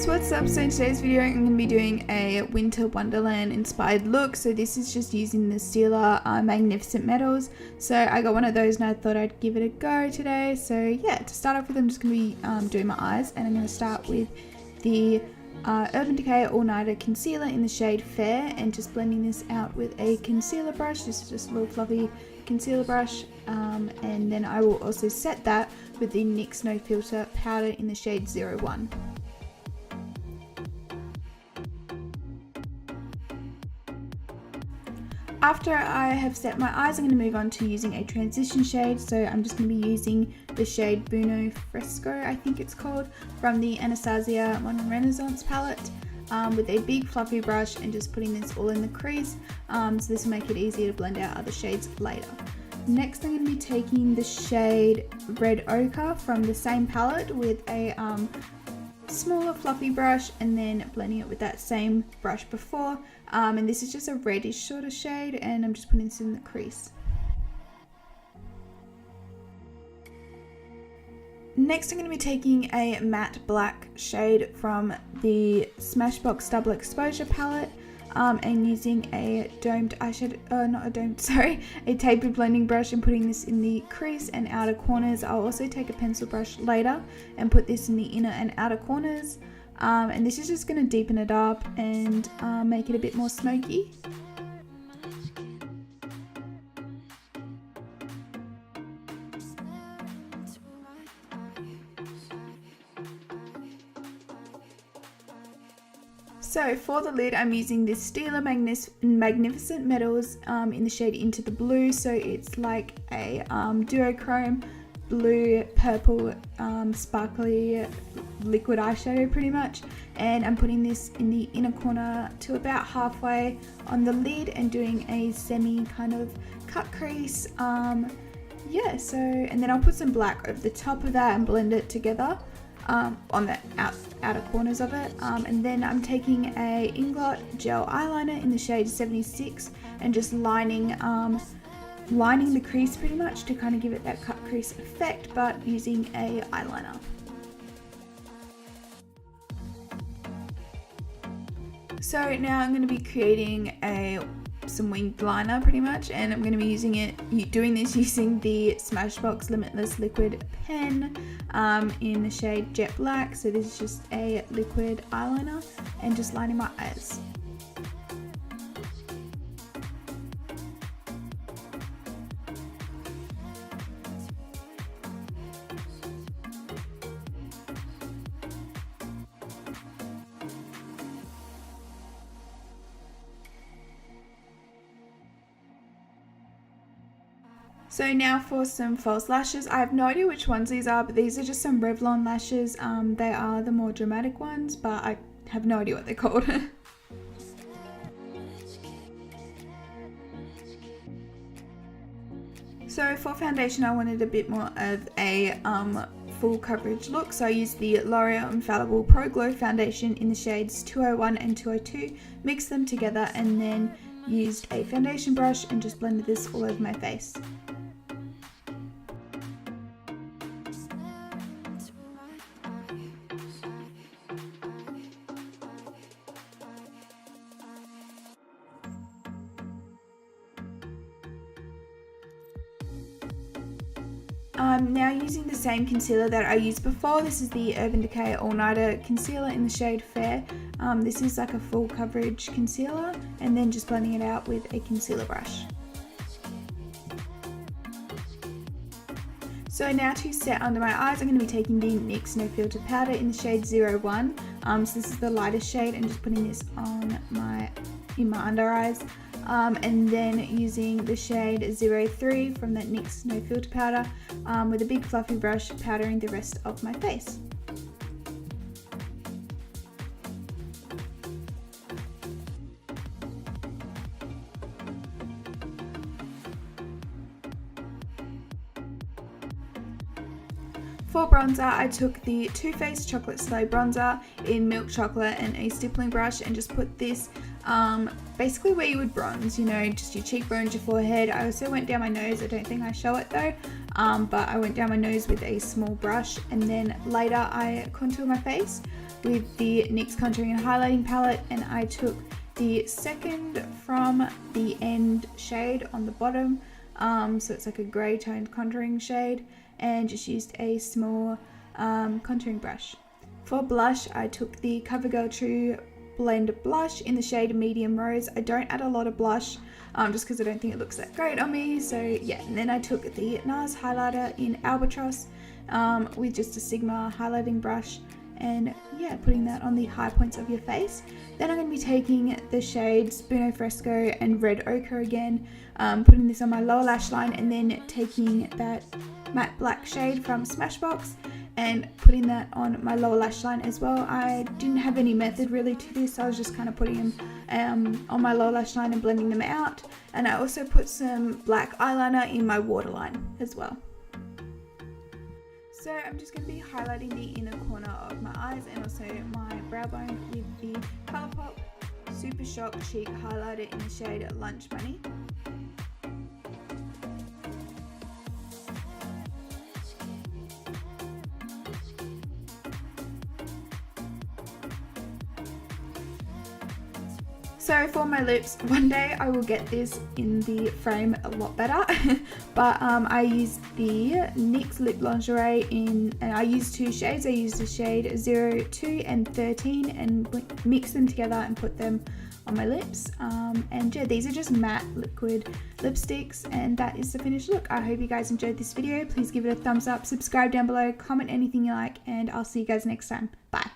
guys, what's up? So in today's video I'm going to be doing a Winter Wonderland inspired look. So this is just using the Stila Magnificent Metals. So I got one of those and I thought I'd give it a go today. So yeah, to start off with, I'm just going to be doing my eyes, and I'm going to start with the Urban Decay All Nighter Concealer in the shade Fair, and just blending this out with a concealer brush. This is just a little fluffy concealer brush, and then I will also set that with the NYX No Filter powder in the shade 01. After I have set my eyes, I'm going to move on to using a transition shade. So I'm just going to be using the shade Buono Fresco, I think it's called, from the Anastasia Modern Renaissance palette, with a big fluffy brush, and just putting this all in the crease, so this will make it easier to blend out other shades later. Next, I'm going to be taking the shade Red Ochre from the same palette with a smaller fluffy brush, and then blending it with that same brush before, and this is just a reddish sort of shade, and I'm just putting this in the crease. Next, I'm going to be taking a matte black shade from the Smashbox Double Exposure palette, and using a domed eyeshadow, a tapered blending brush, and putting this in the crease and outer corners. I'll also take a pencil brush later and put this in the inner and outer corners, and this is just going to deepen it up and make it a bit more smoky. So for the lid, I'm using this Stila Magnificent Metals in the shade Into the Blue. So it's like a duochrome blue purple sparkly liquid eyeshadow pretty much, and I'm putting this in the inner corner to about halfway on the lid, and doing a semi kind of cut crease. Yeah, so, and then I'll put some black over the top of that and blend it together on the outer corners of it, and then I'm taking a Inglot gel eyeliner in the shade 76 and just lining the crease pretty much to kind of give it that cut crease effect, but using a eyeliner. So now I'm going to be creating some winged liner pretty much, and I'm going to be doing this using the Smashbox Limitless Liquid Pen in the shade Jet Black. So this is just a liquid eyeliner, and just lining my eyes. So now for some false lashes. I have no idea which ones these are, but these are just some Revlon lashes. They are the more dramatic ones, but I have no idea what they're called. So for foundation, I wanted a bit more of a full coverage look, so I used the L'Oreal Infallible Pro Glow foundation in the shades 201 and 202, mixed them together, and then used a foundation brush and just blended this all over my face. I'm now using the same concealer that I used before. This is the Urban Decay All Nighter Concealer in the shade Fair. This is like a full coverage concealer, and then just blending it out with a concealer brush. So now to set under my eyes, I'm going to be taking the NYX No Filter powder in the shade 01. So this is the lightest shade, and just putting this on in my under eyes. And then using the shade 03 from that NYX No Filter powder, with a big fluffy brush, powdering the rest of my face. For bronzer, I took the Too Faced Chocolate Slay Bronzer in Milk Chocolate and a stippling brush, and just put this basically where you would bronze, you know, just your cheekbones, your forehead. I also went down my nose. I don't think I show it though, but I went down my nose with a small brush, and then later I contour my face. with the NYX Contouring and Highlighting Palette, and I took the second from the end shade on the bottom, so it's like a grey toned contouring shade, and just used a small contouring brush. For blush, I took the CoverGirl True Blend Blush in the shade Medium Rose. I don't add a lot of blush just because I don't think it looks that great on me, so yeah. And then I took the NARS highlighter in Albatross with just a Sigma highlighting brush, and yeah, putting that on the high points of your face. Then I'm going to be taking the shades Buono Fresco and Red Ochre again, putting this on my lower lash line, and then taking that matte black shade from Smashbox and putting that on my lower lash line as well. I didn't have any method really to this, I was just kind of putting them on my lower lash line and blending them out. And I also put some black eyeliner in my waterline as well. So I'm just going to be highlighting the inner corner of my eyes and also my brow bone with the Colourpop Super Shock Cheek Highlighter in the shade Lunch Money. So for my lips, one day I will get this in the frame a lot better, but I used the NYX Lip Lingerie and I used two shades. I used the shade 02 and 13 and mixed them together and put them on my lips. And yeah, these are just matte liquid lipsticks, and that is the finished look. I hope you guys enjoyed this video. Please give it a thumbs up, subscribe down below, comment anything you like, and I'll see you guys next time. Bye.